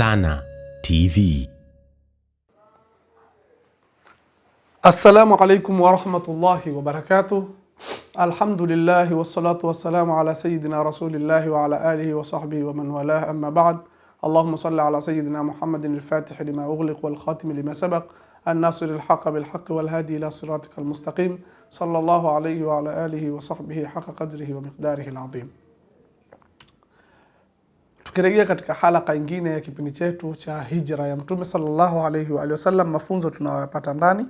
Sana TV. Assalamu alaikum wa rahmatullahi wa barakatuh. Alhamdulillahi wassalatu wassalamu ala sayyidina rasulillahi wa ala alihi wa sahbihi wa man walah, amma ba'd. Allahumma salli ala sayyidina Muhammadin al-fatih lima ughliq wal khatim lima sabaq, an-nasir al-haqq bil haqq wal hadi ila siratika al-mustaqim, sallallahu alayhi wa ala alihi wa sahbihi haqqa qadrihi wa miqdarihi al-azim. Tukirejea katika halaka nyingine ya kipindi chetu cha hijra ya Mtume sallallahu alayhi wa sallam, mafunzo tunayopata ndani,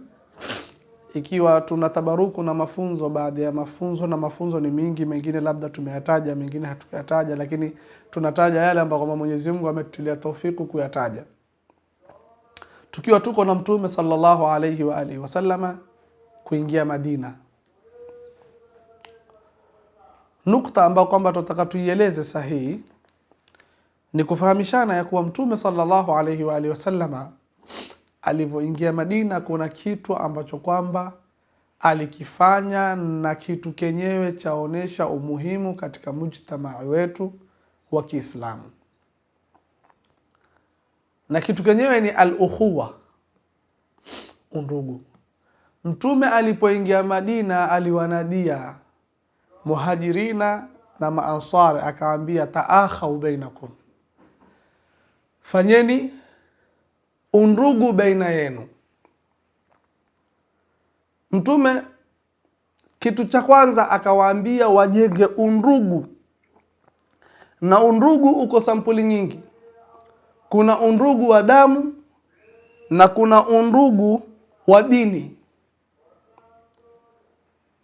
ikiwa tunatabaruku na mafunzo, baadhi ya mafunzo, na mafunzo ni mingi, mengine labda tumeyataja, mengine hatukuyataja, lakini tunataja yale ambayo kwa Mwenyezi Mungu ametutia taufiku kuyataja. Tukiwa tuko na Mtume sallallahu alayhi wa sallama kuingia Madina, nukta ambayo kwamba tutataka tuieleze sahihi ni kufahamishana ya kuwa Mtume sallallahu alayhi wa sallama alivyoingia Madina, kuna kitu ambacho kwamba alikifanya, na kitu kenyewe chaonesha umuhimu katika mujtamaa wetu wa Kiislamu, na kitu kenyewe ni al-ukhuwa, undugu. Mtume alipoingia Madina aliwanadia muhajirina na maansari, akaambia taakhau bainakum, fanyeni undugu baina yenu. Mtume kitu cha kwanza akawaambia wajenge undugu, na undugu uko sampuli nyingi. Kuna undugu wa damu na kuna undugu wa dini.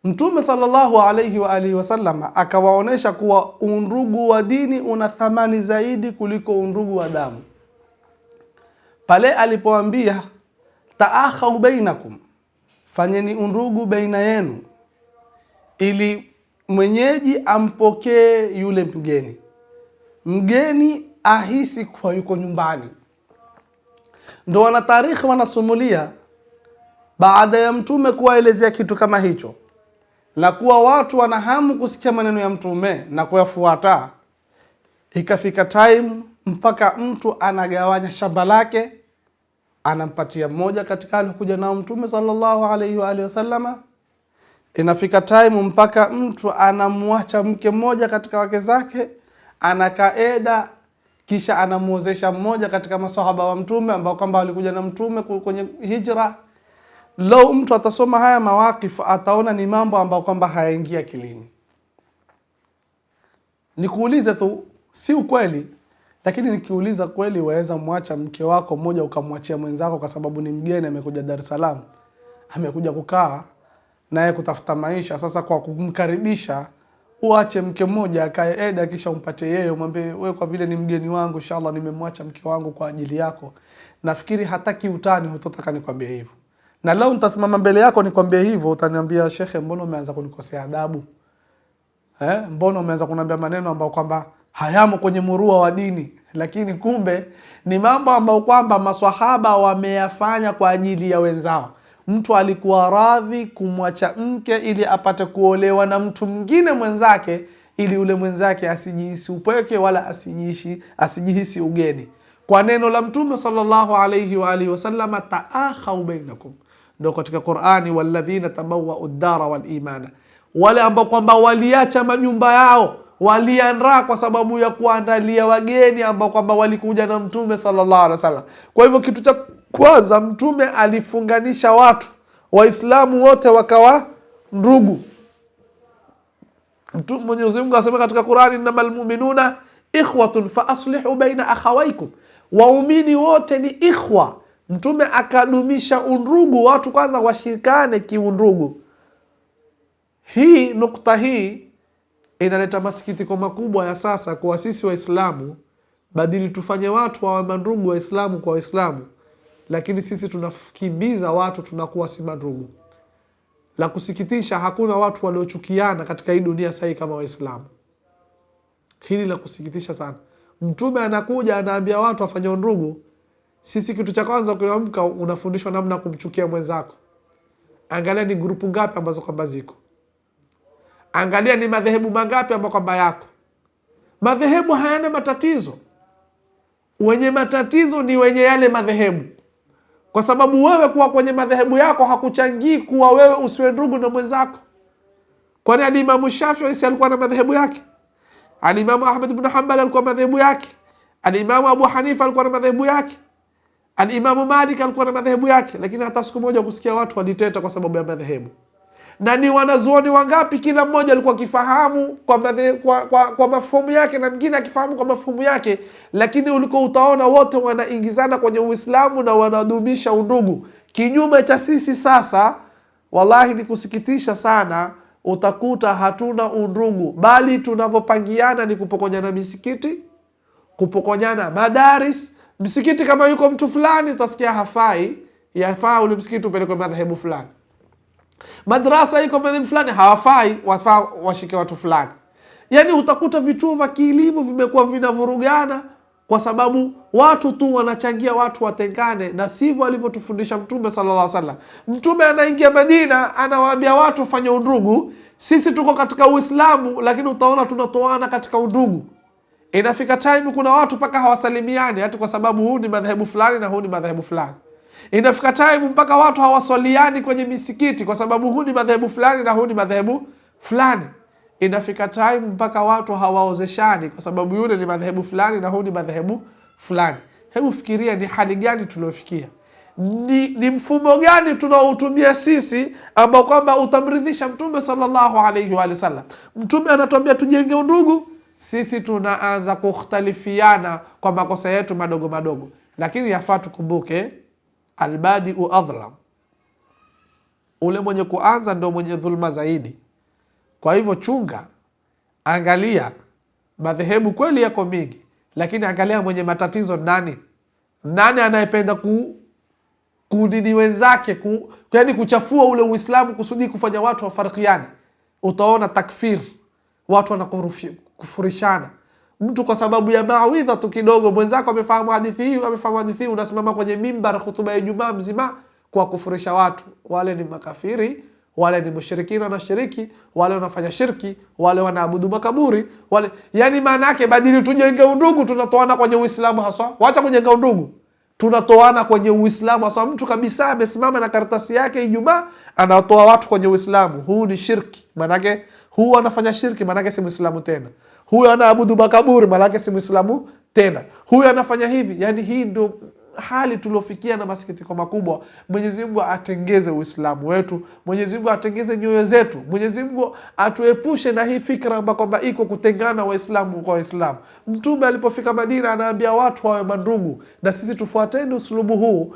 Mtume sallallahu alayhi wa alihi wasallam akawaonesha kuwa undugu wa dini una thamani zaidi kuliko undugu wa damu, pale alipoambia taakhau bainakum, fanyeni undugu baina yenu, ili mwenyeji ampokee yule mgeni, mgeni ahisi kwa yuko nyumbani. Ndio wana tarikhi wanasumulia, baada ya Mtume kuwaelezea kitu kama hicho na kuwa watu wanahamu kusikia maneno ya Mtume na kuyafuata, ikafika time mpaka mtu anagawanya shamba lake, anampatia mmoja katika alikuja nao Mtume sallallahu alayhi wa sallama. Inafika time mpaka mtu anamwacha mke mmoja katika wake zake, anakaeda, kisha anamuozesha mmoja katika maswahaba wa Mtume ambao kwamba walikuja na Mtume kwenye hijra. Lau mtu atasoma haya mawakifu ataona ni mambo ambayo kwamba hayaingia kilini. Nikuulize tu, si ukweli, lakini nikiuliza kweli, waweza mwacha mke wako mmoja ukamwachia mwenzako kwa sababu ni mgeni amekuja Dar es Salaam, amekuja kukaa naye kutafuta maisha? Sasa kwa kumkaribisha uache mke mmoja akae eda, kisha umpatie yeye, umwambie wewe, kwa vile ni mgeni wangu, inshallah nimemwacha mke wangu kwa ajili yako. Nafikiri hataki utani, hutotaka nikwambie hivyo. Na leo nitasimama mbele yako nikwambie hivyo, utaniambia shekhe, mbona umeanza kunikosea adabu? Mbona umeanza kuniambia maneno ambayo kwamba hayamo kwenye murua wa dini? Lakini kumbe ni mambo ambayo kwamba maswahaba wameyafanya kwa ajili ya wenzao. Mtu alikuwa radhi kumwacha mke ili apate kuolewa na mtu mwingine mwenzake, ili ule mwenzake asijihisi upweke wala asijihisi ugeni. Kwa neno la Mtume sallallahu alayhi wa alihi wasallam, taakhau bainakum, ndio katika Qur'ani, walladhina tabawwa'u ad-dara wal imana, wale ambao kwamba waliacha majumba yao, waliandaa kwa sababu ya kuandalia wageni ambao kwamba walikuja na Mtume sallallahu alaihi wasallam. Kwa hivyo kitu cha kwanza Mtume alifunganisha watu, Waislamu wote wakawa ndugu. Mwenyezi Mungu asema katika Qur'ani, innamal mu'minuna ikhwatun fa aslihu baina akhawaykum, waumini wote ni ikhwa. Mtume akadumisha undugu, watu kwanza washirikane kiundugu. Hii nukta hii inaleta masikitiko makubwa ya sasa kwa sisi Waislamu, badili tufanye watu wa mandugu Waislamu kwa Waislamu, lakini sisi tunakimbiza watu, tunakuwa si mandugu. La kusikitisha, hakuna watu waliochukiana katika hii dunia sahi kama Waislamu. Hili la kusikitisha sana. Mtume anakuja anaambia watu wafanye undugu. Sisi kitu cha kwanza ukiamka unafundishwa namna kumchukia mwenzako. Angalia ni grupu ngapi ambazo kwamba ziko. Angalia ni madhehebu mangapi ambayo kwamba yako. Madhehebu hayana matatizo. wenye matatizo ni wenye yale madhehebu, kwa sababu wewe kuwa kwenye madhehebu yako hakuchangii kuwa wewe usiwe ndugu na mwenzako. Kwani Alimamu Shafii si alikuwa na madhehebu yake? Alimamu Ahmad ibn Hanbal alikuwa madhehebu yake? Alimamu Abu Hanifa alikuwa na madhehebu yake? Alimamu Malik alikuwa na madhehebu yake? Lakini hata siku moja kusikia watu waliteta kwa sababu ya madhehebu. Na ni wanazuoni wangapi kila mmoja alikuwa akifahamu kwa mafumu yake na mwingine akifahamu kwa mafumu yake, lakini uliko utaona wote wanaingizana kwenye Uislamu na wanadumisha undugu. Kinyume cha sisi sasa, wallahi ni kusikitisha sana, utakuta hatuna undugu, bali tunavyopangiana ni kupokonyana misikiti, kupokonyana madaris. Msikiti kama yuko mtu fulani utasikia hafai, yafaa ule msikiti upelekwe madhehebu fulani. Madrasa iko madhehebu fulani, hawafai, wafaa washike watu fulani. Yani utakuta vituo vya kielimu vimekuwa vinavurugana kwa sababu watu tu wanachangia watu watengane, na sivyo alivyotufundisha Mtume sallallahu alaihi wasallam. Mtume anaingia Madina, anawaambia watu wafanye undugu. Sisi tuko katika Uislamu, lakini utaona tunatoana katika undugu. Inafika time kuna watu mpaka hawasalimiani hata kwa sababu huu ni madhehebu fulani na huu ni madhehebu fulani. Inafika time mpaka watu hawaswaliani kwenye misikiti kwa sababu huu ni madhehebu fulani na huu ni madhehebu fulani. Inafika time mpaka watu hawaozeshani kwa sababu yule ni madhehebu fulani na huu ni madhehebu fulani. Hebu fikiria ni hali gani tuliofikia. Ni mfumo gani tunaotumia sisi ambao kwamba utamridhisha Mtume sallallahu alayhi wa sallam. Mtume anatuambia tujenge undugu, sisi tunaanza kukhtalifiana kwa makosa yetu madogo madogo. Lakini yafaa tukumbuke, albadiu adhlam, ule mwenye kuanza ndio mwenye dhulma zaidi. Kwa hivyo chunga, angalia madhehebu kweli yako mingi, lakini angalia mwenye matatizo nani anayependa kudini wenzake, yaani kuchafua ule Uislamu kusudi kufanya watu wafarikiane. Utaona takfir, watu wanakufurishana. Mtu kwa sababu ya maawidha tu kidogo, mwenzako amefahamu hadithi hii, unasimama kwenye mimbar hutuba ya Ijumaa mzima kwa kufurisha watu. Wale ni makafiri, wale ni mushrikina, wanashiriki, wale wanafanya shirki, wale wanaabudu makaburi, wale. Yani maana yake badili tujenge undugu, tunatoana kwenye Uislamu haswa. Wacha kujenga undugu, tunatoana kwenye Uislamu haswa. Mtu kabisa amesimama na karatasi yake Ijumaa anatoa watu kwenye Uislamu, huu ni shirki. Maana yake huu anafanya shirki, maana yake si Muislamu tena. Huyu anaabudu makaburi, maana yake si Muislamu tena. Huyu anafanya hivi. Yani hii ndio hali tuliofikia, na masikitiko makubwa. Mwenyezi Mungu atengeze Uislamu wetu, Mwenyezi Mungu atengeze nyoyo zetu, Mwenyezi Mungu atuepushe na hii fikra ambayo kwamba iko kutengana Waislamu kwa Waislamu. Mtume alipofika Madina anaambia watu wawe mandugu, na sisi tufuateni uslubu huu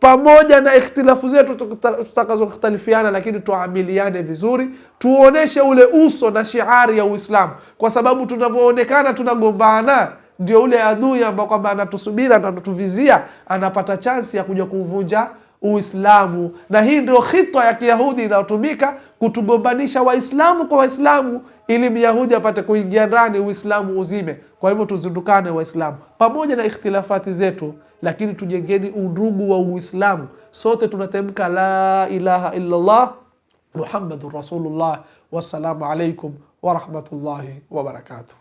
pamoja na ikhtilafu zetu tutakazokhtalifiana, lakini tuamiliane vizuri, tuoneshe ule uso na shiari ya Uislamu, kwa sababu tunavyoonekana tunagombana, ndio ule adui ambao kwamba anatusubira na anatuvizia anapata chansi ya kuja kuvunja Uislamu. Na hii ndio khitwa ya Kiyahudi inayotumika kutugombanisha Waislamu kwa Waislamu, ili Myahudi apate kuingia ndani, Uislamu uzime. Kwa hivyo tuzindukane Waislamu pamoja na ikhtilafati zetu, lakini tujengeni undugu wa Uislamu. Sote tunatamka la ilaha illa Allah Muhammadur Rasulullah. Wassalamu alaikum wa rahmatullahi wa barakatuh.